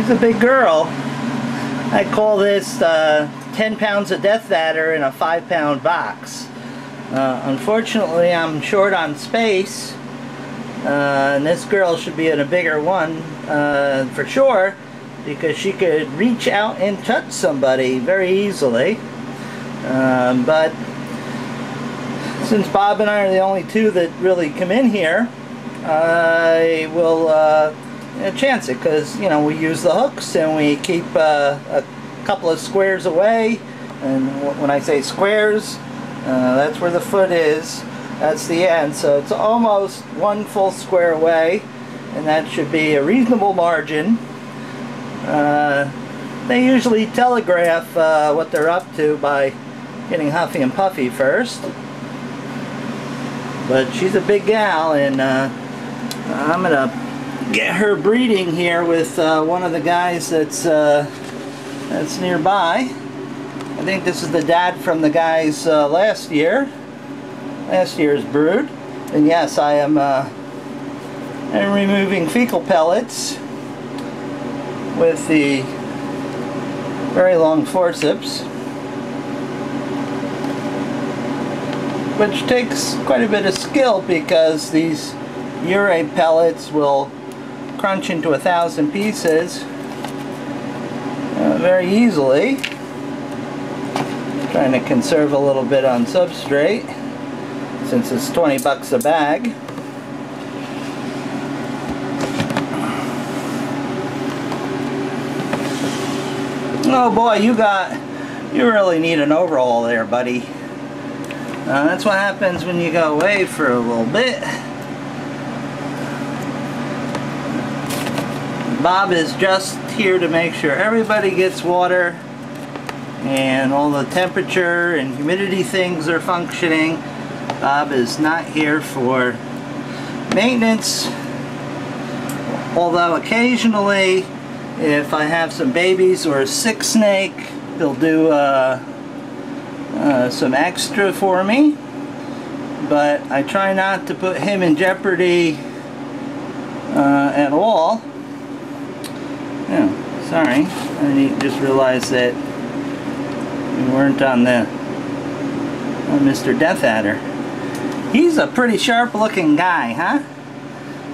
She's a big girl. I call this 10 pounds of death adder in a 5-pound box. Unfortunately, I'm short on space, and this girl should be in a bigger one for sure, because she could reach out and touch somebody very easily. But since Bob and I are the only two that really come in here, I will chance it, because you know, we use the hooks and we keep a couple of squares away, and when I say squares, that's where the foot is, that's the end, so it's almost one full square away, and that should be a reasonable margin. They usually telegraph what they're up to by getting huffy and puffy first, but she's a big gal, and I'm gonna get her breeding here with one of the guys that's nearby. I think this is the dad from the guys last year's brood. And yes, I am I'm removing fecal pellets with the very long forceps, which takes quite a bit of skill, because these urate pellets will crunch into 1,000 pieces very easily. Trying to conserve a little bit on substrate since it's 20 bucks a bag. Oh boy, you really need an overhaul there, buddy. That's what happens when you go away for a little bit. Bob is just here to make sure everybody gets water and all the temperature and humidity things are functioning. Bob is not here for maintenance, although occasionally, if I have some babies or a sick snake, he'll do some extra for me, but I try not to put him in jeopardy at all. Oh, sorry, I just realized that we weren't on Mr. Death Adder. He's a pretty sharp looking guy, huh?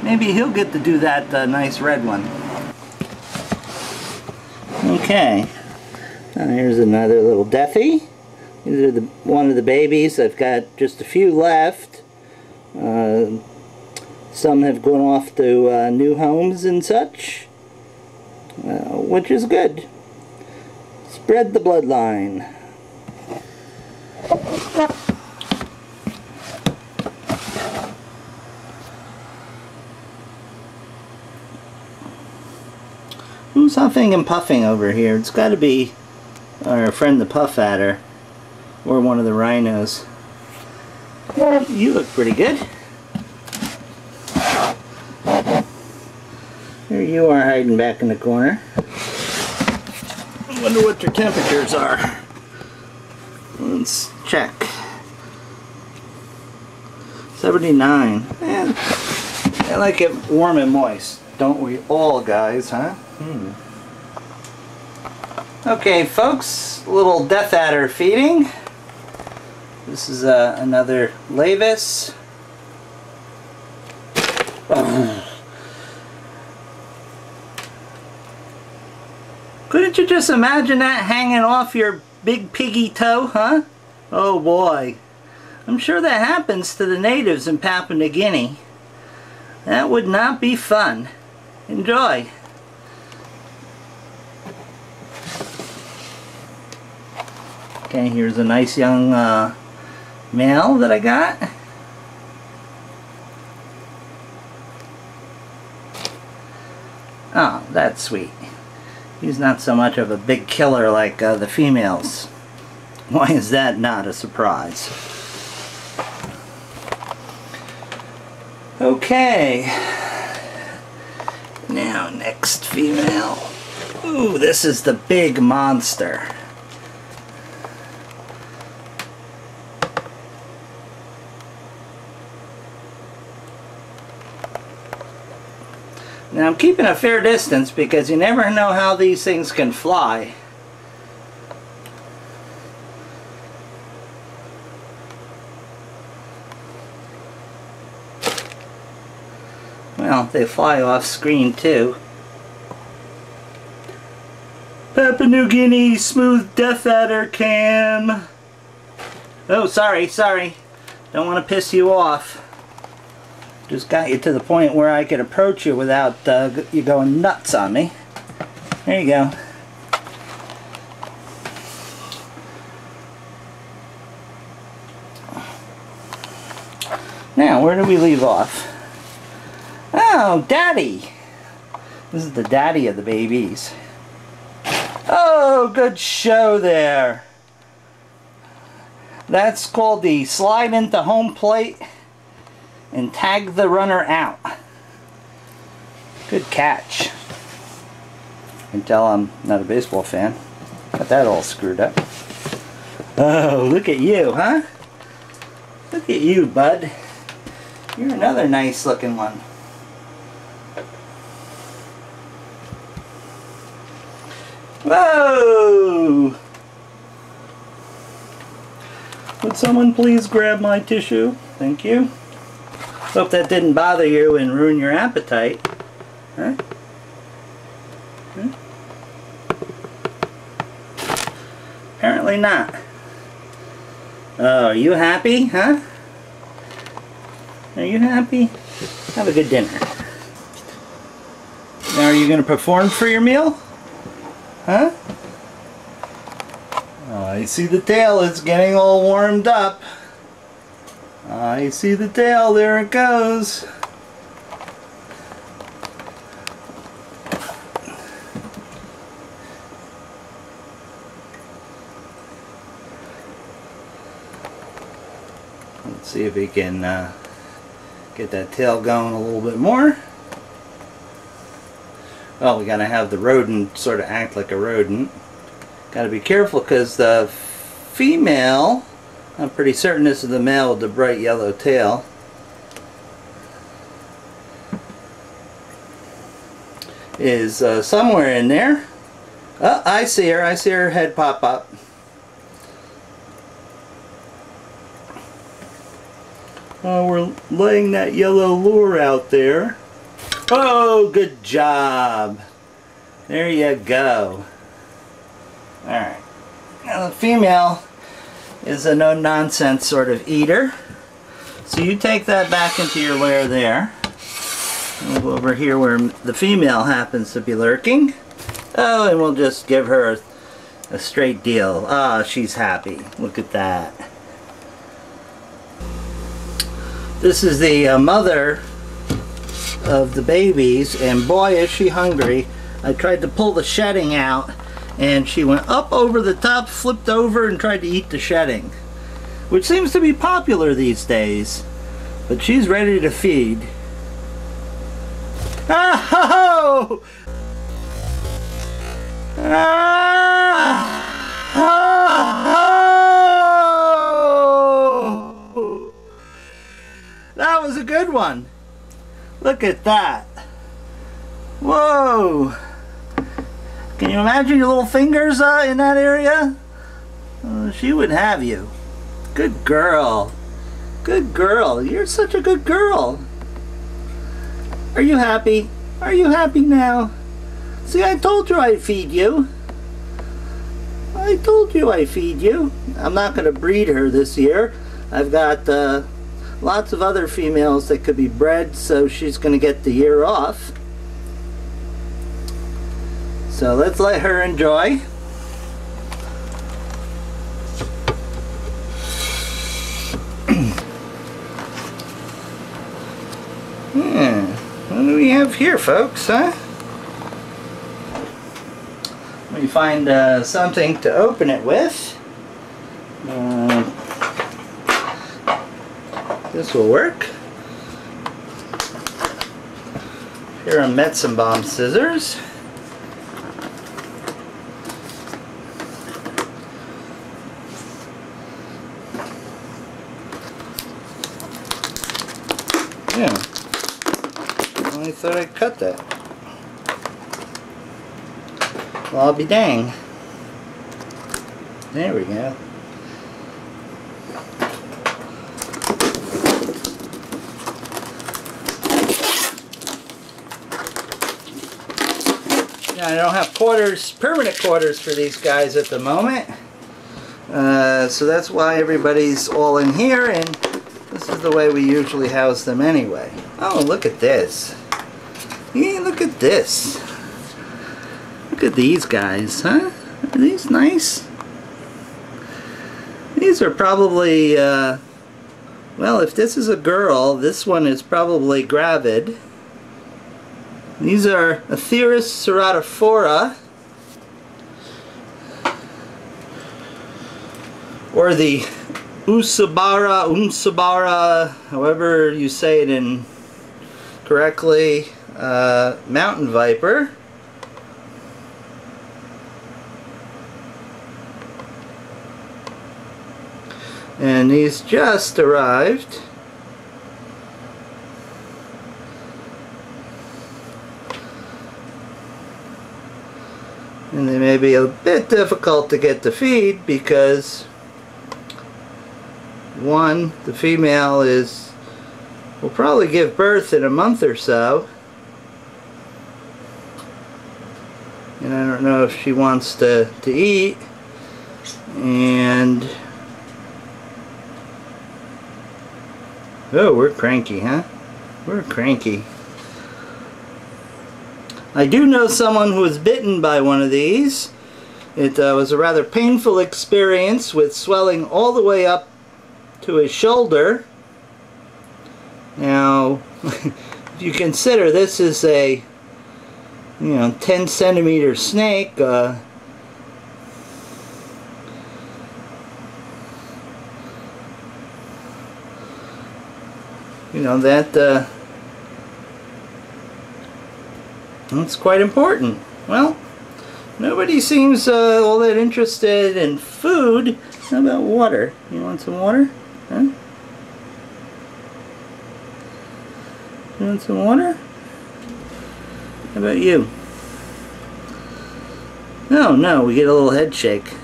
Maybe he'll get to do that nice red one. Okay, now here's another little Deathy. These are one of the babies. I've got just a few left. Some have gone off to new homes and such. Which is good. Spread the bloodline. Who's huffing and puffing over here? It's got to be our friend the puff adder, or one of the rhinos. You look pretty good. Here you are hiding back in the corner. I wonder what your temperatures are. Let's check. 79. Man, I like it warm and moist. Don't we all, guys, huh? Okay, folks, a little Death Adder feeding. This is another Lavis. Couldn't you just imagine that hanging off your big piggy toe, huh? Oh boy. I'm sure that happens to the natives in Papua New Guinea. That would not be fun. Enjoy. Okay, here's a nice young male that I got. Oh, that's sweet. He's not so much of a big killer like the females. Why is that not a surprise? Okay. Now, next female. Ooh, this is the big monster. Now I'm keeping a fair distance because you never know how these things can fly. Well, they fly off screen too. Papua New Guinea smooth death adder cam. Oh, sorry. Don't want to piss you off. Just got you to the point where I could approach you without you going nuts on me. There you go. Now, where do we leave off? Oh, Daddy! This is the daddy of the babies. Oh, good show there. That's called the slide into home plate and tag the runner out. Good catch. You can tell I'm not a baseball fan. Got that all screwed up. Oh, look at you, huh? Look at you, bud. You're another nice looking one. Whoa! Would someone please grab my tissue? Thank you. Hope that didn't bother you and ruin your appetite. Huh? Huh? Apparently not. Oh, are you happy, huh? Are you happy? Have a good dinner. Now, are you going to perform for your meal? Huh? Oh, I see the tail is getting all warmed up. I see the tail, there it goes. Let's see if we can get that tail going a little bit more. Well, we gotta have the rodent sort of act like a rodent. Gotta be careful because the female, I'm pretty certain this is the male with the bright yellow tail, is somewhere in there. Oh, I see her head pop up. Oh, we're laying that yellow lure out there. Oh, good job. There you go. Alright. Now the female is a no-nonsense sort of eater. So you take that back into your lair there. We'll go over here where the female happens to be lurking. Oh, and we'll just give her a straight deal. Ah, she's happy. Look at that. This is the mother of the babies, and boy is she hungry. I tried to pull the shedding out and she went up over the top, flipped over, and tried to eat the shedding, which seems to be popular these days. But she's ready to feed. Oh! Oh! That was a good one. Look at that. Whoa. Can you imagine your little fingers in that area? She would have you. Good girl. Good girl. You're such a good girl. Are you happy? Are you happy now? See, I told you I'd feed you. I told you I'd feed you. I'm not going to breed her this year. I've got lots of other females that could be bred, so she's going to get the year off. So let's let her enjoy. What do we have here, folks, huh? Let me find something to open it with. This will work. Here are Metzenbaum scissors. Yeah. I thought I'd cut that. Well, I'll be dang. There we go. Now, I don't have quarters, permanent quarters for these guys at the moment. So that's why everybody's all in here, and this is the way we usually house them anyway. Oh, look at this. Yeah, look at this. Look at these guys, huh? Are these nice? These are probably, well, if this is a girl, this one is probably gravid. These are Atheris ceratophora, or the Unsabara, however you say it correctly, mountain viper. And these just arrived. And they may be a bit difficult to get to feed because, one, the female will probably give birth in a month or so. And I don't know if she wants to eat. And oh, we're cranky, huh? We're cranky. I do know someone who was bitten by one of these. It was a rather painful experience with swelling all the way up to his shoulder. Now, if you consider this is a 10 centimeter snake, that's quite important. Well, nobody seems all that interested in food. How about water? You want some water? Huh? You want some water? How about you? No, we get a little head shake.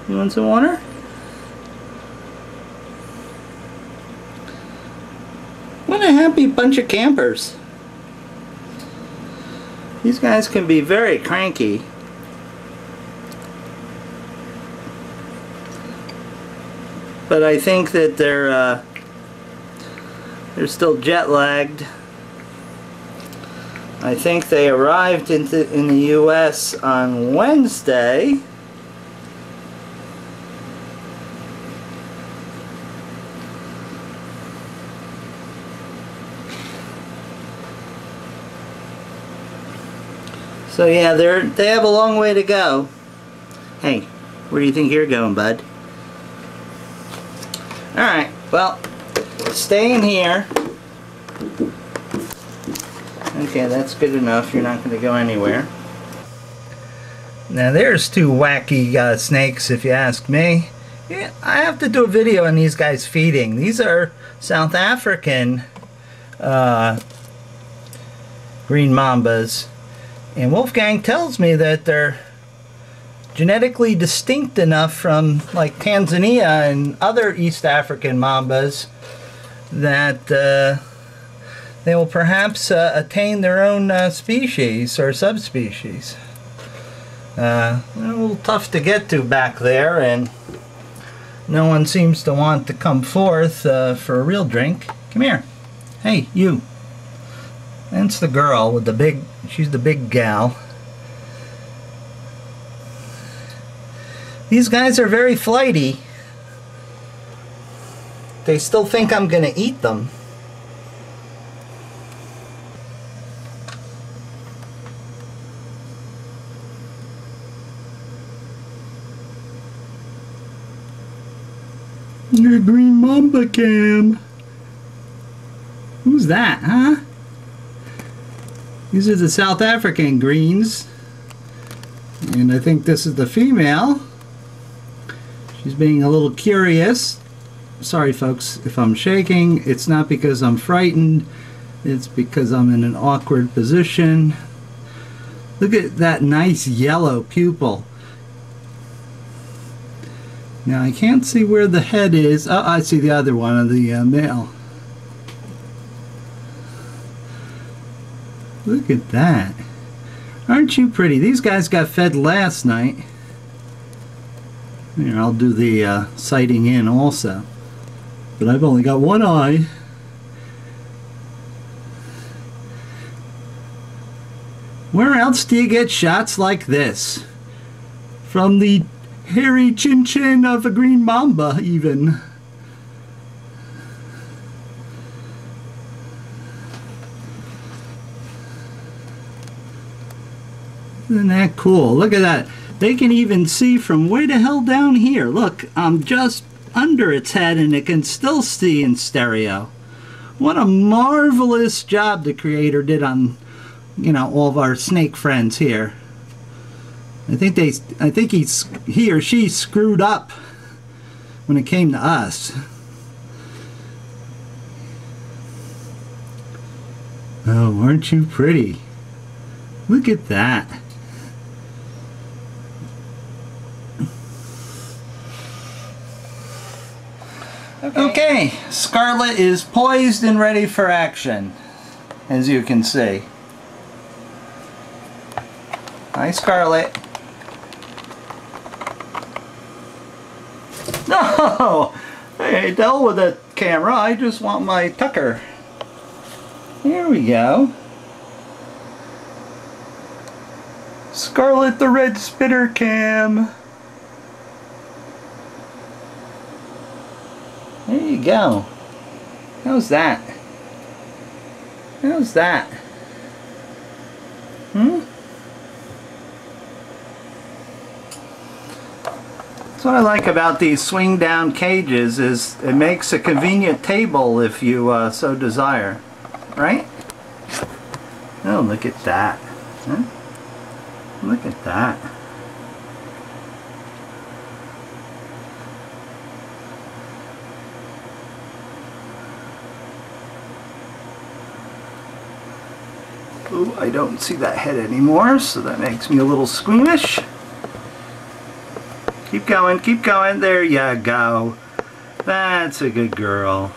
You want some water? What a happy bunch of campers. These guys can be very cranky. But I think that they're still jet lagged. I think they arrived in the U.S. on Wednesday. So yeah, they have a long way to go. Hey, where do you think you're going, bud? Alright, well, stay in here. Okay, that's good enough. You're not going to go anywhere. Now there's two wacky snakes, if you ask me. Yeah, I have to do a video on these guys feeding. These are South African green mambas. And Wolfgang tells me that they're genetically distinct enough from like Tanzania and other East African mambas that they will perhaps attain their own species or subspecies. A little tough to get to back there, and no one seems to want to come forth for a real drink. Come here. Hey, you. That's the girl with the big, she's the big gal. These guys are very flighty. They still think I'm gonna eat them. Your green mamba cam. Who's that, huh? These are the South African greens, and I think this is the female. She's being a little curious. Sorry folks if I'm shaking. It's not because I'm frightened, it's because I'm in an awkward position. Look at that nice yellow pupil. Now I can't see where the head is. Oh, I see the other one of the male. Look at that. Aren't you pretty? These guys got fed last night. Here, I'll do the sighting in also. But I've only got one eye. Where else do you get shots like this? From the hairy chin-chin of a green mamba, even. Isn't that cool? Look at that. They can even see from way the hell down here. Look, I'm just under its head and it can still see in stereo. What a marvelous job the creator did on, you know, all of our snake friends here. I think he or she screwed up when it came to us. Oh, aren't you pretty? Look at that. Okay, Scarlet is poised and ready for action, as you can see. Hi, Scarlet. No! Hey, deal with the camera. I just want my tucker. Here we go. Scarlet the Red Spitter Cam. There you go. How's that? How's that? Hmm? That's what I like about these swing down cages, is it makes a convenient table if you so desire. Right? Oh, look at that. Huh? Look at that. Ooh, I don't see that head anymore, so that makes me a little squeamish. Keep going, keep going. There you go. That's a good girl.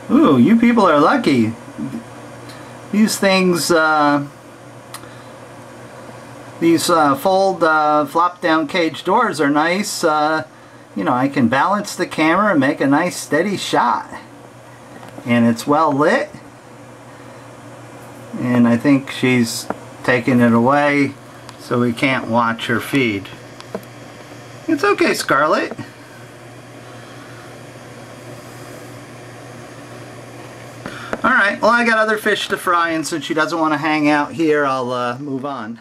Ooh, you people are lucky. These things, these fold flop down cage doors are nice. You know, I can balance the camera and make a nice steady shot. And it's well lit. And I think she's taking it away so we can't watch her feed. It's okay, Scarlet. Alright, well, I got other fish to fry, and since she doesn't want to hang out here, I'll move on.